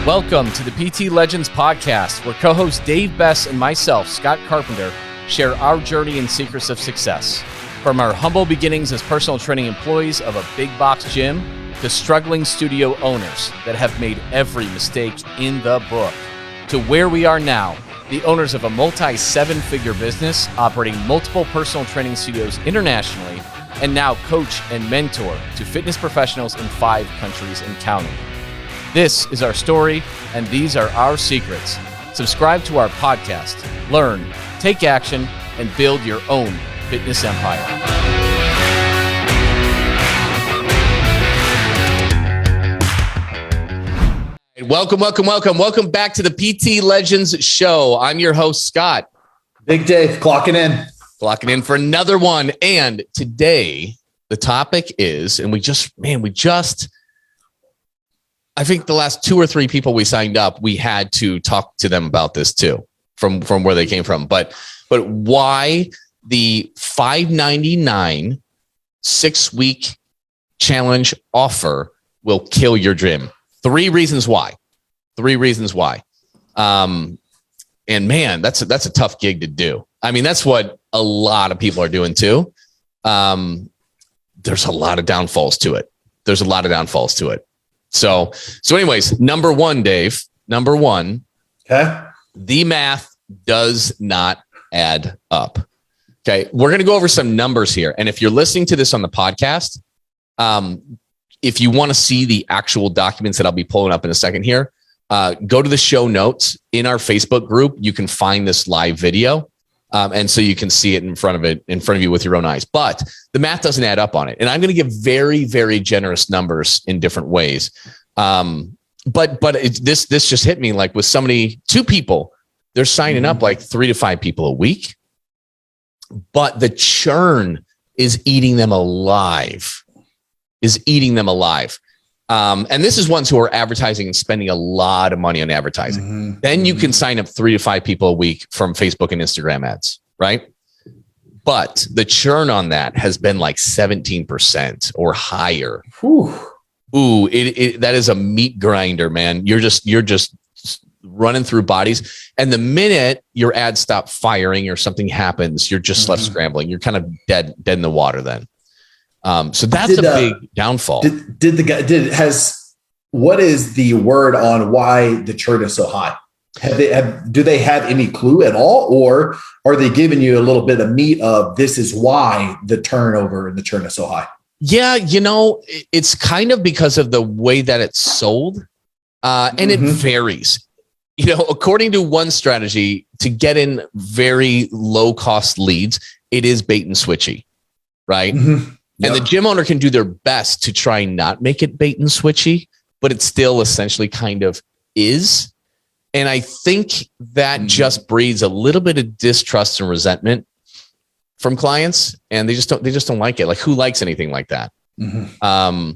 Welcome to the PT Legends podcast, where co-host Dave Bess and myself, Scott Carpenter, share our journey and secrets of success. From our humble beginnings as personal training employees of a big box gym to struggling studio owners that have made every mistake in the book, to where we are now, the owners of a multi-seven-figure business operating multiple personal training studios internationally, and now coach and mentor to fitness professionals in 5 countries and counting. This is our story, and these are our secrets. Subscribe to our podcast, learn, take action, and build your own fitness empire. Welcome back to the PT Legends show. I'm your host, Scott. Big Dave, clocking in For another one. And today, the topic is, and I think the last 2 or 3 people we signed up, we had to talk to them about this too, from where they came from. But why the $599 6-week challenge offer will kill your gym? 3 reasons why. And man, that's a tough gig to do. I mean, that's what a lot of people are doing too. There's a lot of downfalls to it. So anyways, number one, Dave, okay. The math does not add up. Okay. We're going to go over some numbers here. And if you're listening to this on the podcast, if you want to see the actual documents that I'll be pulling up in a second here, go to the show notes in our Facebook group. You can find this live video. And so you can see it in front of you with your own eyes, but the math doesn't add up on it. And I'm going to give very, very generous numbers in different ways. This just hit me like with 2 people, they're signing up like 3 to 5 people a week, but the churn is eating them alive. And this is ones who are advertising and spending a lot of money on advertising. Mm-hmm. Then you can sign up 3 to 5 people a week from Facebook and Instagram ads, right? But the churn on that has been like 17% or higher. Whew. Ooh, that is a meat grinder, man. You're just running through bodies. And the minute your ads stop firing or something happens, you're just left scrambling. You're kind of dead in the water then. So that's a big downfall. What is the word on why the churn is so high? Do they have any clue at all, or are they giving you a little bit of meat of this is why the turnover and the churn is so high? Yeah, it's kind of because of the way that it's sold, and it varies. According to one strategy to get in very low cost leads, it is bait and switchy, right? Mm-hmm. And the gym owner can do their best to try not make it bait and switchy, but it still essentially kind of is. And I think that just breeds a little bit of distrust and resentment from clients, and they just don't like it. Like, who likes anything like that? Mm-hmm.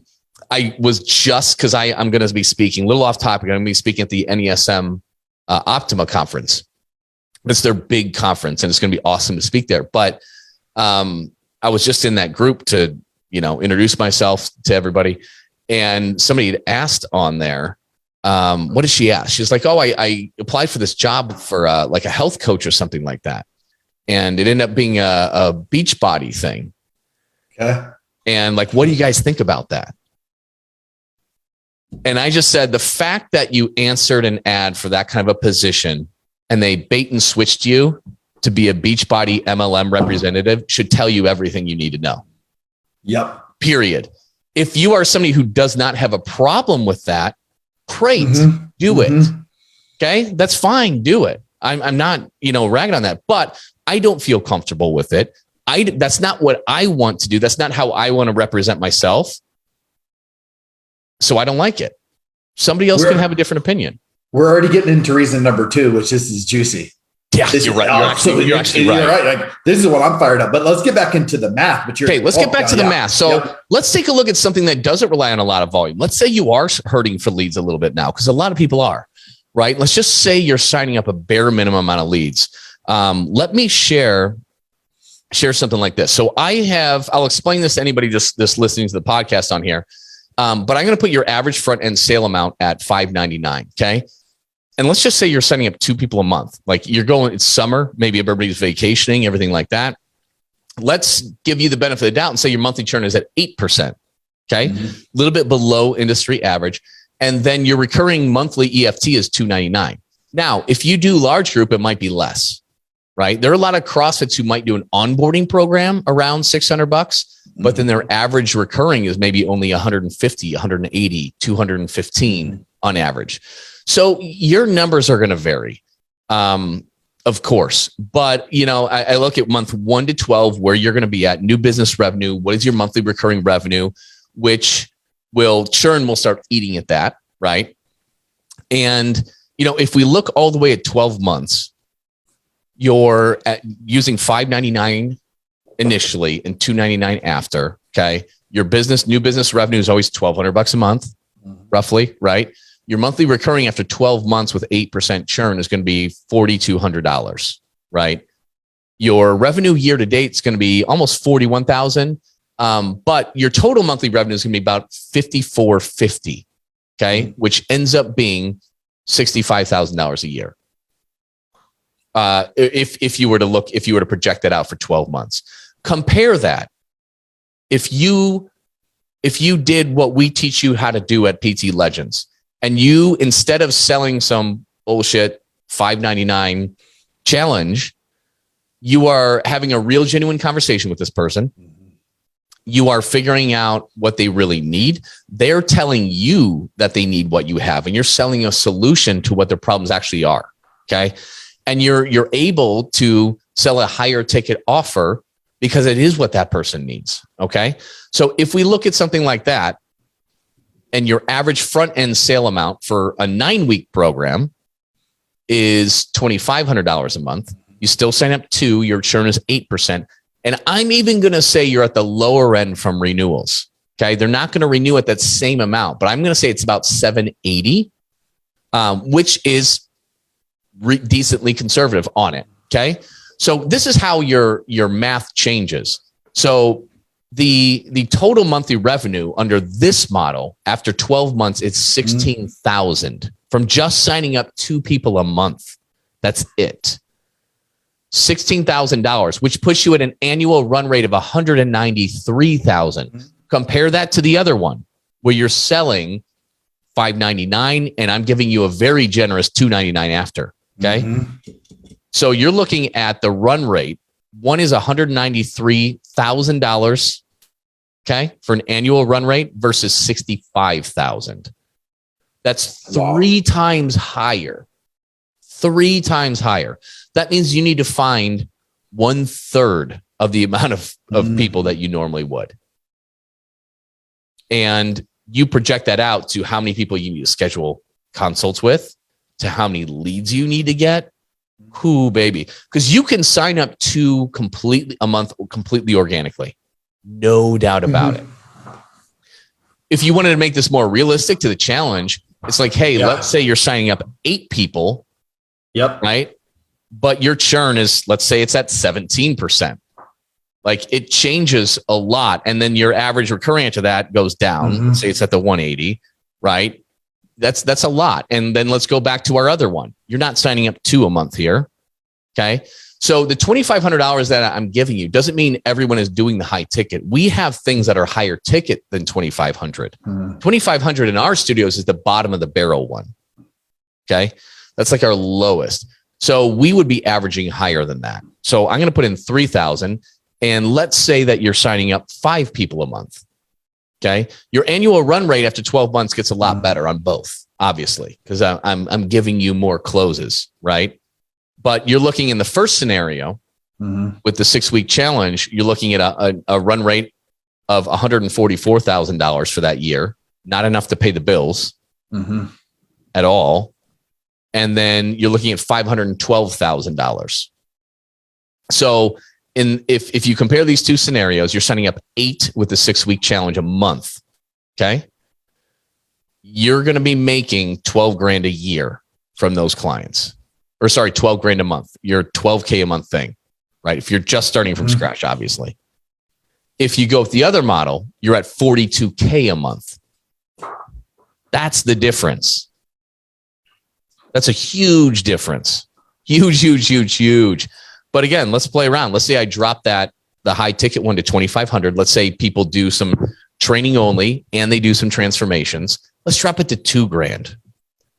I was just, because I'm going to be speaking a little off topic. I'm going to be speaking at the NESM Optima conference. It's their big conference, and it's going to be awesome to speak there. But I was just in that group to, introduce myself to everybody. And somebody had asked on there, what did she ask? She's like, I applied for this job for like a health coach or something like that. And it ended up being a beach body thing. Okay. And like, what do you guys think about that? And I just said, the fact that you answered an ad for that kind of a position and they bait and switched you to be a Beachbody MLM representative should tell you everything you need to know. Yep. Period. If you are somebody who does not have a problem with that, great, do it. Okay. That's fine. Do it. I'm not, ragging on that, but I don't feel comfortable with it. That's not what I want to do. That's not how I want to represent myself. So I don't like it. Somebody else can have a different opinion. We're already getting into reason number 2, which is juicy. Yeah, you're right. You're actually right. You're right. Like, this is what I'm fired up. But let's get back into the math. Let's get back to the math. So let's take a look at something that doesn't rely on a lot of volume. Let's say you are hurting for leads a little bit now, because a lot of people are, right? Let's just say you're signing up a bare minimum amount of leads. Let me share something like this. So I'll explain this to anybody just listening to the podcast on here. But I'm going to put your average front end sale amount at $599. Okay. And let's just say you're signing up 2 people a month. Like you're going, it's summer, maybe everybody's vacationing, everything like that. Let's give you the benefit of the doubt and say your monthly churn is at 8%. Okay. A little bit below industry average. And then your recurring monthly EFT is $299. Now, if you do large group, it might be less, right? There are a lot of CrossFits who might do an onboarding program around $600, but then their average recurring is maybe only 150, 180, 215 on average. So your numbers are going to vary, of course. But, I look at month 1 to 12, where you're going to be at new business revenue. What is your monthly recurring revenue, which churn will start eating at that, right? And, if we look all the way at 12 months, you're using $599 initially and $299 after. Okay. Your new business revenue is always $1,200 a month, roughly, right? Your monthly recurring after 12 months with 8% churn is going to be $4,200, right? Your revenue year to date is going to be almost $41,000. But your total monthly revenue is going to be about $5,450. Okay. Which ends up being $65,000 a year. If you were to project that out for 12 months, compare that. If you did what we teach you how to do at PT Legends, and you, instead of selling some bullshit $599 challenge, you are having a real genuine conversation with this person. You are figuring out what they really need. They're telling you that they need what you have, and you're selling a solution to what their problems actually are. Okay. And you're able to sell a higher ticket offer because it is what that person needs. Okay. So if we look at something like that, and your average front end sale amount for a 9-week program is $2,500 a month, you still sign up 2, your churn is 8%. And I'm even going to say you're at the lower end from renewals. Okay. They're not going to renew at that same amount, but I'm going to say it's about $780, which is decently conservative on it. Okay. So this is how your math changes. So the total monthly revenue under this model after 12 months, it's $16,000 from just signing up 2 people a month. That's it. $16,000, which puts you at an annual run rate of $193,000. Compare that to the other one where you're selling $599 and I'm giving you a very generous $299 after. Okay. So you're looking at the run rate. One is $193,000. Okay. For an annual run rate versus $65,000. That's 3 times higher. 3 times higher. That means you need to find 1/3 of the amount of people that you normally would. And you project that out to how many people you need to schedule consults with, to how many leads you need to get. Whoo, baby. Because you can sign up a month completely organically. No doubt about it. If you wanted to make this more realistic to the challenge, it's like, hey, let's say you're signing up 8 people. Yep. Right. But your churn is, let's say it's at 17%. Like it changes a lot. And then your average recurring to that goes down. Let's say it's at the 180, right? That's a lot. And then let's go back to our other one. You're not signing up 2 a month here. Okay. So the $2,500 that I'm giving you doesn't mean everyone is doing the high ticket. We have things that are higher ticket than $2,500. $2,500 in our studios is the bottom of the barrel one. Okay. That's like our lowest. So we would be averaging higher than that. So I'm going to put in 3,000 and let's say that you're signing up 5 people a month. Okay. Your annual run rate after 12 months gets a lot better on both, obviously, because I'm giving you more closes, right? But you're looking in the first scenario with the 6-week challenge, you're looking at a run rate of $144,000 for that year. Not enough to pay the bills at all. And then you're looking at $512,000. So if you compare these 2 scenarios, you're signing up 8 with the 6-week challenge a month. Okay. You're going to be making $12,000 a year from those clients, or sorry, $12,000 a month, your $12K a month thing, right? If you're just starting from scratch, obviously. If you go with the other model, you're at $42K a month. That's the difference. That's a huge difference. Huge. But again, let's play around. Let's say I drop the high ticket one to 2,500. Let's say people do some training only and they do some transformations. Let's drop it to $2,000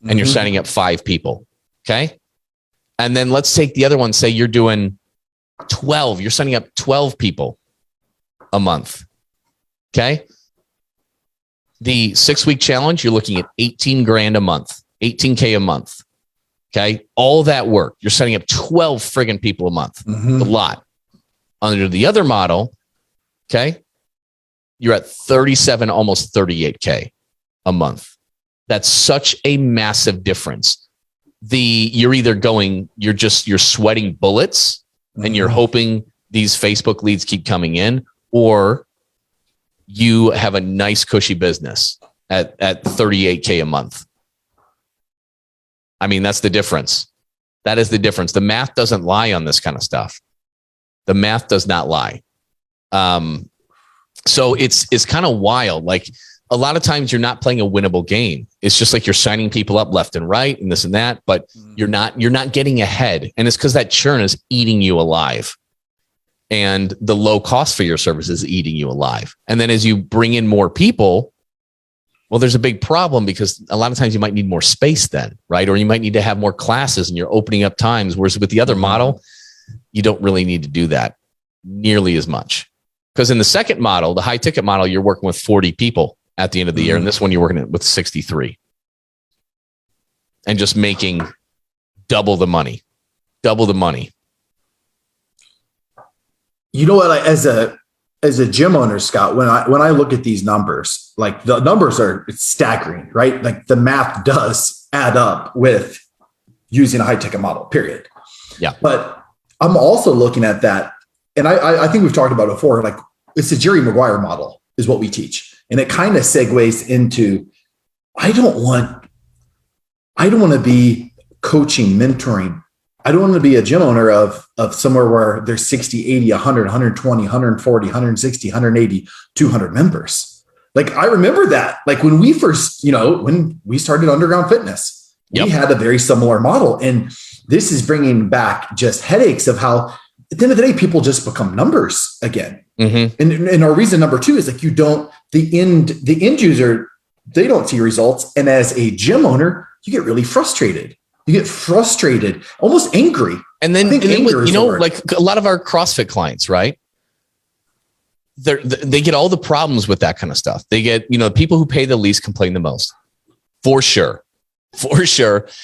and you're signing up 5 people. Okay. And then let's take the other one. Say you're doing 12. You're signing up 12 people a month. Okay. The 6-week challenge, you're looking at $18,000 a month, $18K a month. Okay. All that work. You're setting up 12 friggin' people a month. A lot. Under the other model, okay, you're at 37, almost 38K a month. That's such a massive difference. You're sweating bullets and you're hoping these Facebook leads keep coming in, or you have a nice cushy business at 38K a month. I mean, that's the difference. That is the difference. The math doesn't lie on this kind of stuff. The math does not lie. So it's kind of wild. Like a lot of times you're not playing a winnable game. It's just like you're signing people up left and right and this and that, but you're not getting ahead. And it's because that churn is eating you alive. And the low cost for your service is eating you alive. And then as you bring in more people, well, there's a big problem because a lot of times you might need more space then, right? Or you might need to have more classes and you're opening up times. Whereas with the other model, you don't really need to do that nearly as much. Because in the second model, the high ticket model, you're working with 40 people at the end of the year. And this one, you're working with 63 and just making double the money. You know what? As a gym owner, Scott, when I look at these numbers, like the numbers it's staggering, right? Like the math does add up with using a high ticket model, period. Yeah. But I'm also looking at that. And I think we've talked about it before, like it's the Jerry Maguire model is what we teach. And it kind of segues into, I don't want to be coaching, mentoring. I don't want to be a gym owner of somewhere where there's 60, 80, 100, 120, 140, 160, 180, 200 members. Like I remember that, like when we first, when we started Underground Fitness, we had a very similar model. And this is bringing back just headaches of how at the end of the day, people just become numbers again. And our reason number 2 is like, the end user, they don't see results. And as a gym owner, you get really frustrated. You get frustrated, almost angry. And then like a lot of our CrossFit clients, right? They get all the problems with that kind of stuff. They get, people who pay the least complain the most, for sure.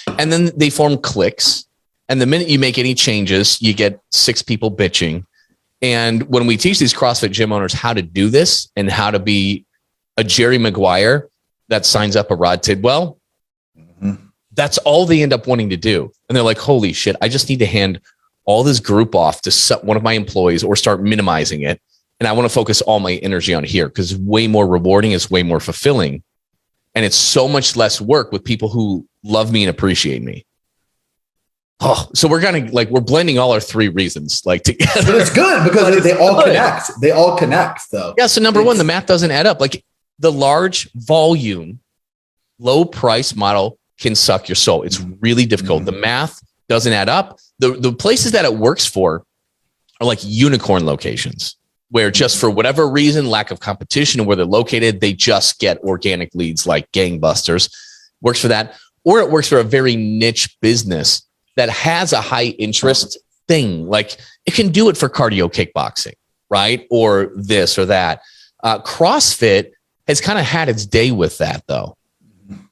And then they form cliques. And the minute you make any changes, you get 6 people bitching. And when we teach these CrossFit gym owners how to do this and how to be a Jerry Maguire that signs up a Rod Tidwell, that's all they end up wanting to do. And they're like, holy shit, I just need to hand all this group off to one of my employees or start minimizing it. And I want to focus all my energy on here because it's way more rewarding. It's way more fulfilling. And it's so much less work with people who love me and appreciate me. Oh, so we're blending all our 3 reasons together. But it's good because they all connect. They all connect though. Yeah. So number 1, the math doesn't add up. Like the large volume, low price model can suck your soul. It's really difficult. The math doesn't add up. The places that it works for are like unicorn locations where just for whatever reason, lack of competition and where they're located, they just get organic leads like gangbusters. Works for that. Or it works for a very niche business that has a high interest thing. Like it can do it for cardio kickboxing, right? Or this or that. CrossFit has kind of had its day with that though.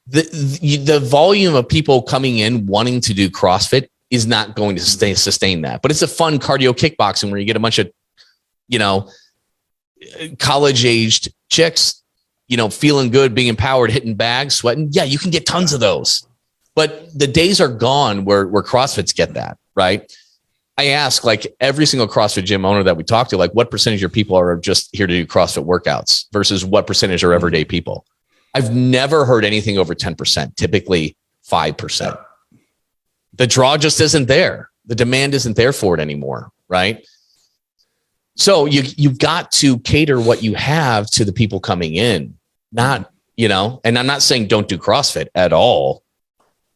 The volume of people coming in wanting to do CrossFit is not going to sustain that. But it's a fun cardio kickboxing where you get a bunch of, college-aged chicks, feeling good, being empowered, hitting bags, sweating. Yeah, you can get tons of those. But the days are gone where CrossFits get that, right? I ask every single CrossFit gym owner that we talk to, what percentage of your people are just here to do CrossFit workouts versus what percentage are everyday people? I've never heard anything over 10%, typically 5%. The draw just isn't there. The demand isn't there for it anymore, right? So you've got to cater what you have to the people coming in, not, and I'm not saying don't do CrossFit at all.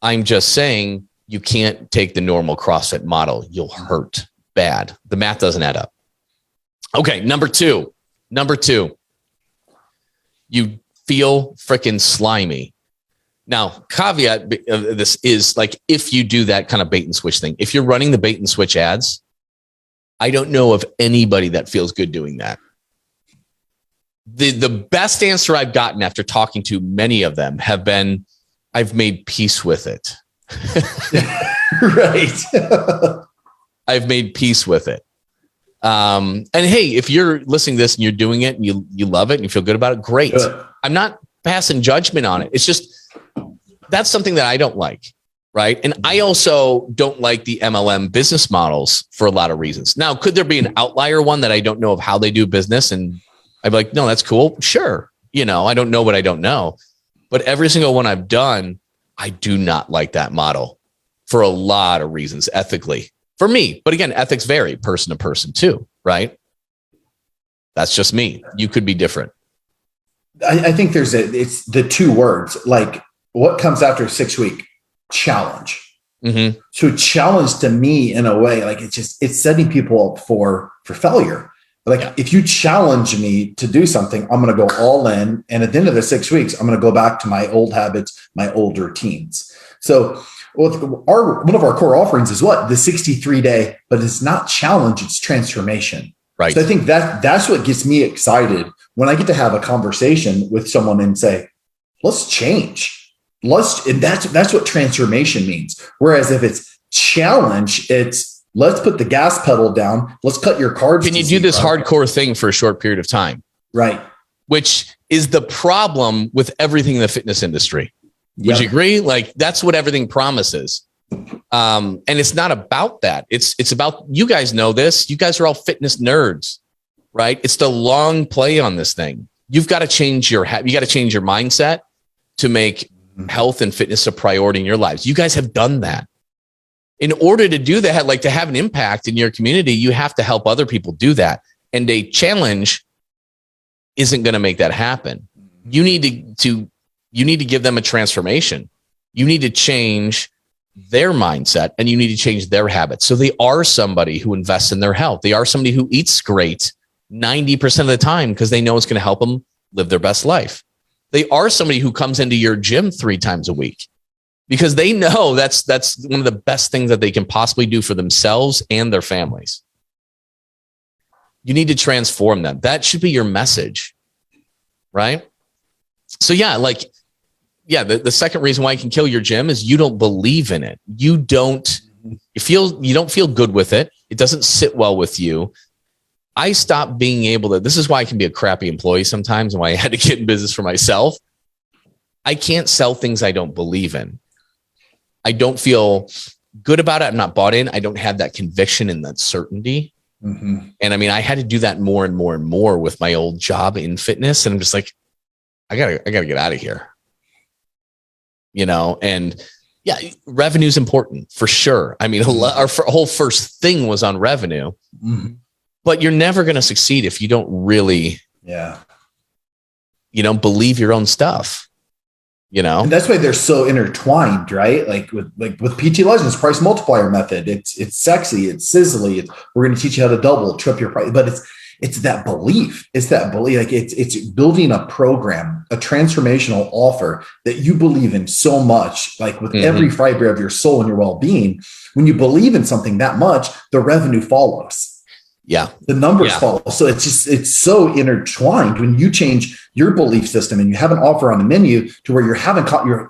I'm just saying you can't take the normal CrossFit model. You'll hurt bad. The math doesn't add up. Okay. Number two, you feel freaking slimy. Now, caveat of this is like, if you do that kind of bait and switch thing, if you're running the bait and switch ads, I don't know of anybody that feels good doing that. The best answer I've gotten after talking to many of them have been, I've made peace with it. Right. I've made peace with it. And hey, if you're listening to this and you're doing it and you love it and you feel good about it, great. Good. I'm not passing judgment on it. It's just, that's something that I don't like. Right. And I also don't like the MLM business models for a lot of reasons. Now, could there be an outlier one that I don't know of how they do business? And I'd be like, no, that's cool. Sure. I don't know what I don't know. But every single one I've done, I do not like that model for a lot of reasons ethically for me. But again, ethics vary person to person too. Right. That's just me. You could be different. I think it's the two words, like what comes after 6 week challenge. Mm-hmm. So challenge to me in a way, like it's setting people up for failure. Like if you challenge me to do something, I'm going to go all in. And at the end of the 6 weeks, I'm going to go back to my old habits, my old routines. So one of our core offerings is what? The 63-day, but it's not challenge, it's transformation. Right. So I think that's what gets me excited when I get to have a conversation with someone and say, let's change. And that's what transformation means. Whereas if it's challenge, it's let's put the gas pedal down. Let's cut your carbs. Can you do this hardcore thing for a short period of time? Right. Which is the problem with everything in the fitness industry. Would you agree? Like that's what everything promises. And it's not about that. It's about, you guys know this. You guys are all fitness nerds, right? It's the long play on this thing. You've got to change your mindset to make health and fitness a priority in your lives. You guys have done that. In order to do that, like to have an impact in your community, you have to help other people do that. And a challenge isn't going to make that happen. You need to give them a transformation. You need to change their mindset and you need to change their habits. So they are somebody who invests in their health. They are somebody who eats great 90% of the time because they know it's going to help them live their best life. They are somebody who comes into your gym 3 times a week because they know that's one of the best things that they can possibly do for themselves and their families. You need to transform them. That should be your message, right? So the second reason why you can kill your gym is you don't believe in it. You don't feel good with it. It doesn't sit well with you. I stopped being able to, this is why I can be a crappy employee sometimes and why I had to get in business for myself. I can't sell things I don't believe in. I don't feel good about it. I'm not bought in. I don't have that conviction and that certainty. Mm-hmm. And I mean, I had to do that more and more and more with my old job in fitness. And I'm just like, I gotta get out of here. And yeah, revenue is important for sure. I mean, our whole first thing was on revenue. Mm-hmm. But you're never going to succeed if you don't really, believe your own stuff, And that's why they're so intertwined, right? Like with PT Legends price multiplier method, it's sexy, it's sizzly. We're going to teach you how to double, trip your price, but it's that belief. It's that belief. Like it's building a program, a transformational offer that you believe in so much, like with every fiber of your soul and your well-being. When you believe in something that much, the revenue follows. Yeah. The numbers follow. So it's so intertwined. When you change your belief system and you have an offer on the menu to where you're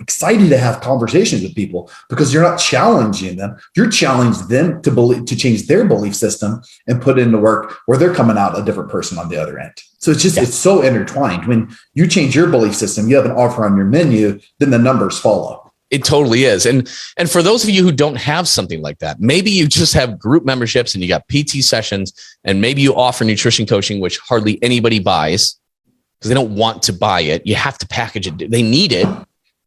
excited to have conversations with people because you're not challenging them. You're challenging them to change their belief system and put into work where they're coming out a different person on the other end. So it's so intertwined. When you change your belief system, you have an offer on your menu, then the numbers follow. It totally is. And for those of you who don't have something like that, maybe you just have group memberships and you got PT sessions and maybe you offer nutrition coaching, which hardly anybody buys because they don't want to buy it. You have to package it. They need it.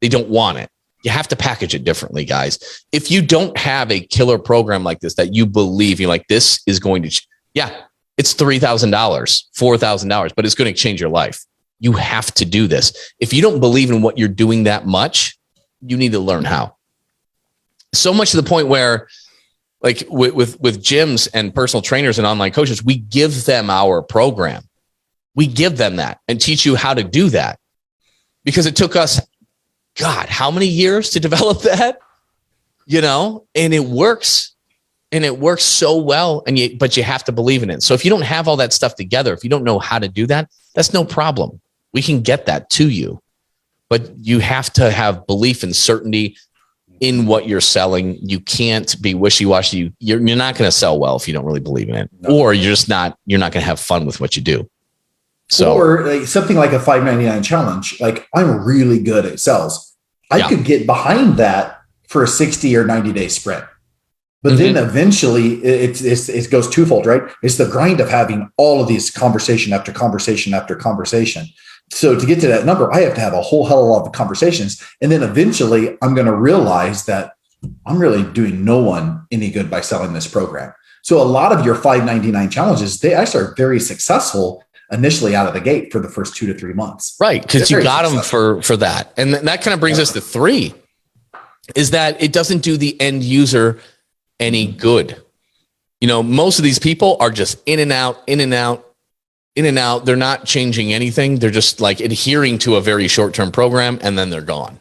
They don't want it. You have to package it differently, guys. If you don't have a killer program like this that you believe you're like, this is going to, it's $3,000, $4,000, but it's going to change your life. You have to do this. If you don't believe in what you're doing that much, you need to learn how. So much to the point where, like with gyms and personal trainers and online coaches, we give them our program. We give them that and teach you how to do that, because it took us, God, how many years to develop that, and it works, and it works so well. But you have to believe in it. So if you don't have all that stuff together, if you don't know how to do that, that's no problem. We can get that to you, but you have to have belief and certainty in what you're selling. You can't be wishy-washy. You're not going to sell well if you don't really believe in it, or you're not going to have fun with what you do. So, or like something like a $5.99 challenge. Like, I'm really good at sales. I could get behind that for a 60 or 90-day sprint. But then eventually it goes twofold, right? It's the grind of having all of these conversation after conversation after conversation. So to get to that number, I have to have a whole hell of a lot of conversations. And then eventually I'm going to realize that I'm really doing no one any good by selling this program. So a lot of your $5.99 challenges, they actually are very successful initially out of the gate for the first 2 to 3 months. Right. Because you got them for that. And that kind of brings us to 3, is that it doesn't do the end user any good. Most of these people are just in and out. They're not changing anything. They're just like adhering to a very short-term program, and then they're gone.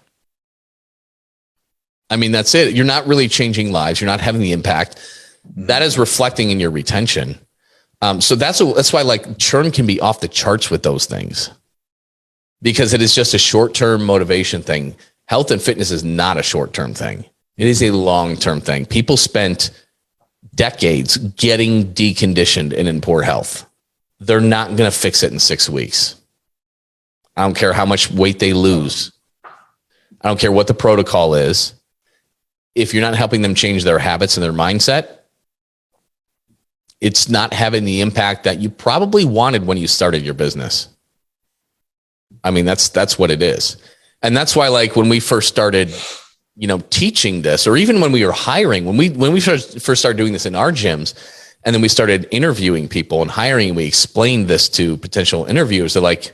I mean, that's it. You're not really changing lives. You're not having the impact that is reflecting in your retention. So that's why like churn can be off the charts with those things, because it is just a short-term motivation thing. Health and fitness is not a short-term thing. It is a long-term thing. People spent decades getting deconditioned and in poor health. They're not going to fix it in 6 weeks. I don't care how much weight they lose. I don't care what the protocol is. If you're not helping them change their habits and their mindset, it's not having the impact that you probably wanted when you started your business. I mean, that's what it is. And that's why, like, when we first started, teaching this, or even when we were hiring, when we first started doing this in our gyms, and then we started interviewing people and hiring, we explained this to potential interviewers. They're like,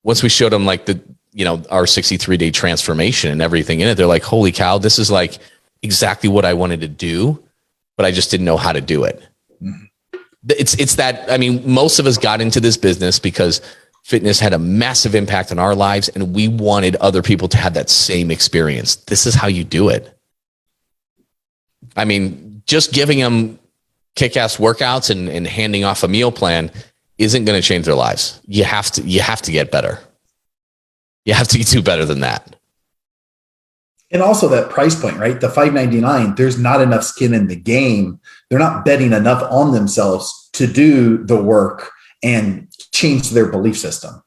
once we showed them like our 63-day transformation and everything in it, they're like, holy cow, this is like exactly what I wanted to do, but I just didn't know how to do it. It's that, I mean, most of us got into this business because fitness had a massive impact on our lives, and we wanted other people to have that same experience. This is how you do it. I mean, just giving them kick-ass workouts and handing off a meal plan isn't going to change their lives. You have to get better. You have to do better than that. And also that price point, right? The $5.99, there's not enough skin in the game. They're not betting enough on themselves to do the work and change their belief system.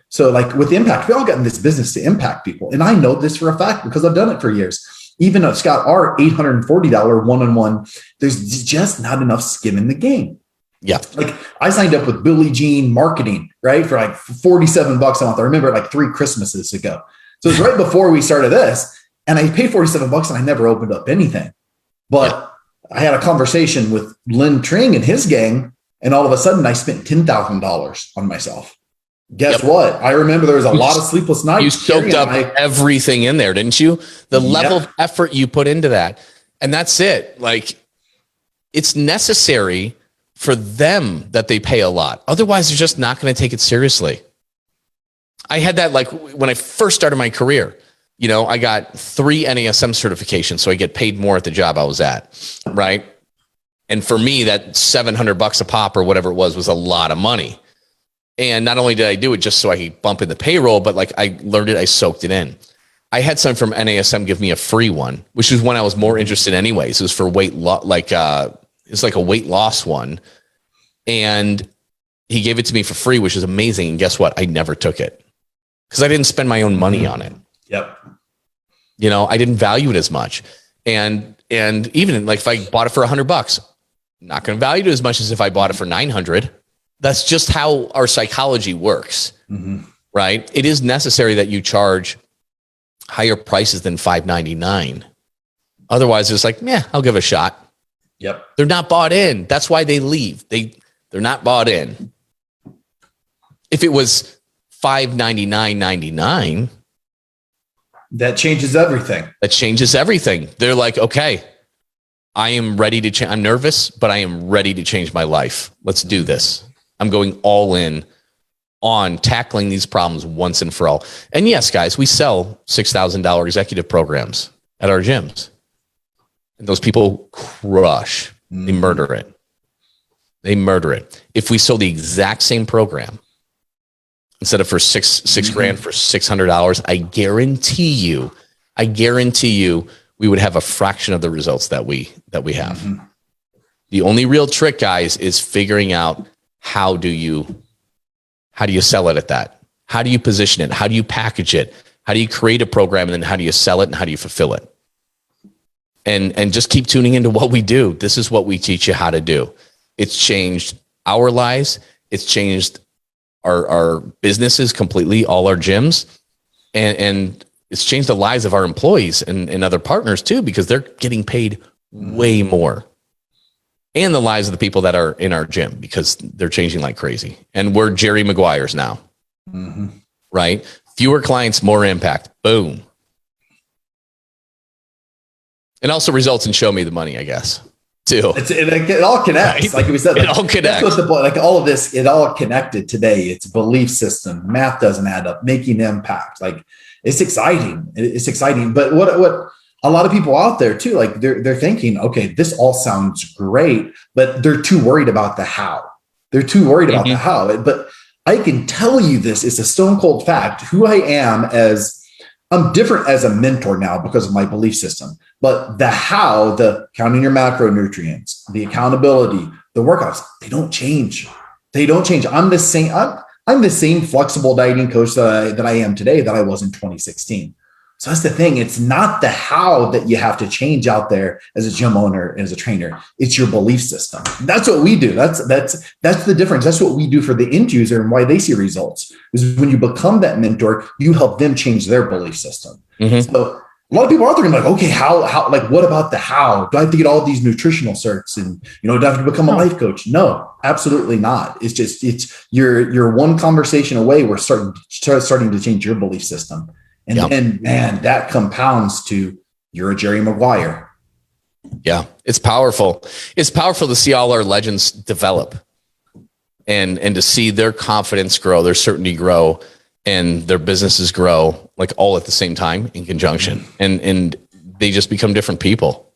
So like with impact, we all got in this business to impact people. And I know this for a fact because I've done it for years. Even at Scott, our $840 one-on-one, there's just not enough skin in the game. Yeah. Like I signed up with Billie Jean Marketing, right? For like $47 a month. I remember like 3 Christmases ago. So it was right before we started this. And I paid $47 and I never opened up anything. But I had a conversation with Lynn Tring and his gang. And all of a sudden I spent $10,000 on myself. Guess what? I remember there was a lot of sleepless nights. You soaked up everything in there, didn't you? The level of effort you put into that. And that's it. Like, it's necessary for them that they pay a lot. Otherwise, they're just not going to take it seriously. I had that like when I first started my career. I got 3 NASM certifications, so I get paid more at the job I was at, right? And for me, that $700 a pop or whatever it was a lot of money. And not only did I do it just so I could bump in the payroll, but like I learned it, I soaked it in. I had someone from NASM give me a free one, which is one I was more interested in anyways. It was for weight loss, it's like a weight loss one. And he gave it to me for free, which is amazing. And guess what? I never took it because I didn't spend my own money on it. Yep. I didn't value it as much. And even like if I bought it for $100, I'm not going to value it as much as if I bought it for 900. That's just how our psychology works, right? It is necessary that you charge higher prices than $5.99. Otherwise, it's like, I'll give it a shot. Yep. They're not bought in. That's why they leave. They're not bought in. If it was $599.99, that changes everything. that changes everything. They're like, okay, I am ready to change. I'm nervous, but I am ready to change my life. Let's do this. I'm going all in on tackling these problems once and for all. And yes, guys, we sell $6,000 executive programs at our gyms. And those people crush. They murder it. They murder it. If we sold the exact same program, instead of for six grand for $600, I guarantee you, we would have a fraction of the results that we have. Mm-hmm. The only real trick, guys, is figuring out how do you sell it at that? How do you position it? How do you package it? How do you create a program, and then how do you sell it, and how do you fulfill it? And just keep tuning into what we do. This is what we teach you how to do. It's changed our lives. It's changed our businesses completely, all our gyms, and it's changed the lives of our employees and other partners too, because they're getting paid way more, and the lives of the people that are in our gym, because they're changing like crazy. And we're Jerry Maguires now, right? Fewer clients, more impact. Boom. It also results in show me the money, I guess, too. It all connects. Right? Like we said, it all connects. That's what like all of this, it all connected today. It's belief system. Math doesn't add up, making impact. Like it's exciting. It's exciting. But what a lot of people out there too, like they're thinking, okay, this all sounds great, but they're too worried about the how. They're too worried about the how. But I can tell you this, it's a stone cold fact, who I am I'm different as a mentor now because of my belief system, but the how, the counting your macronutrients, the accountability, the workouts, they don't change. I'm the same. I'm the same flexible dieting coach that I am today that I was in 2016. So that's the thing. It's not the how that you have to change out there as a gym owner and as a trainer. It's your belief system. That's what we do. That's the difference. That's what we do for the end user and why they see results. Is when you become that mentor, you help them change their belief system. So a lot of people out there are like, okay, how, like, what about the how? Do I have to get all these nutritional certs and, do I have to become a life coach? No, absolutely not. It's just, you're one conversation away. We're starting to change your belief system. And then, man, that compounds to you're a Jerry Maguire. Yeah, it's powerful. It's powerful to see all our legends develop and to see their confidence grow, their certainty grow, and their businesses grow, like all at the same time in conjunction. And they just become different people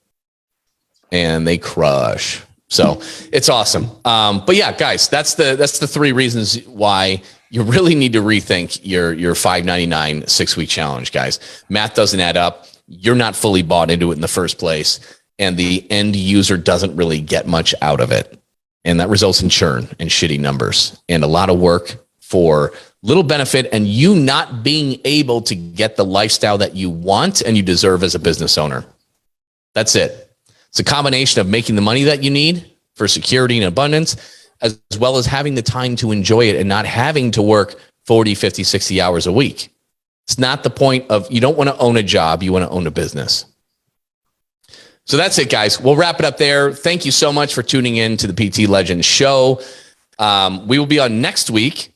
and they crush. So it's awesome. But yeah, guys, that's the three reasons why you really need to rethink your $599 6-week challenge, guys. Math doesn't add up. You're not fully bought into it in the first place, and the end user doesn't really get much out of it. And that results in churn and shitty numbers and a lot of work for little benefit, and you not being able to get the lifestyle that you want and you deserve as a business owner. That's it. It's a combination of making the money that you need for security and abundance, as well as having the time to enjoy it and not having to work 40, 50, 60 hours a week. It's not the point of, you don't want to own a job, you want to own a business. So that's it, guys. We'll wrap it up there. Thank you so much for tuning in to the PT Legends Show. We will be on next week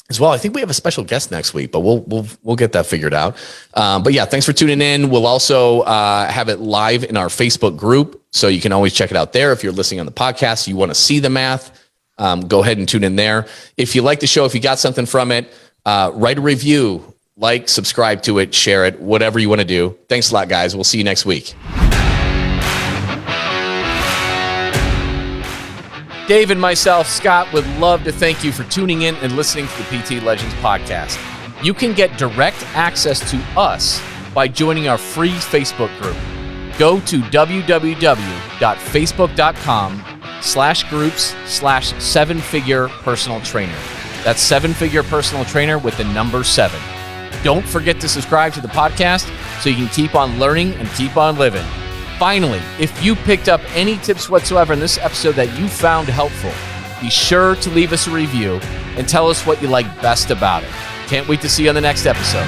as well. I think we have a special guest next week, but we'll get that figured out. But yeah, thanks for tuning in. We'll also have it live in our Facebook group, so you can always check it out there. If you're listening on the podcast, you want to see the math, go ahead and tune in there. If you like the show, if you got something from it, write a review, like, subscribe to it, share it, whatever you want to do. Thanks a lot, guys. We'll see you next week. Dave and myself, Scott, would love to thank you for tuning in and listening to the PT Legends podcast. You can get direct access to us by joining our free Facebook group. Go to www.facebook.com/groups/7-figure personal trainer. That's 7-figure personal trainer with the number 7. Don't forget to subscribe to the podcast so you can keep on learning and keep on living. Finally, if you picked up any tips whatsoever in this episode that you found helpful, be sure to leave us a review and tell us what you like best about it. Can't wait to see you on the next episode.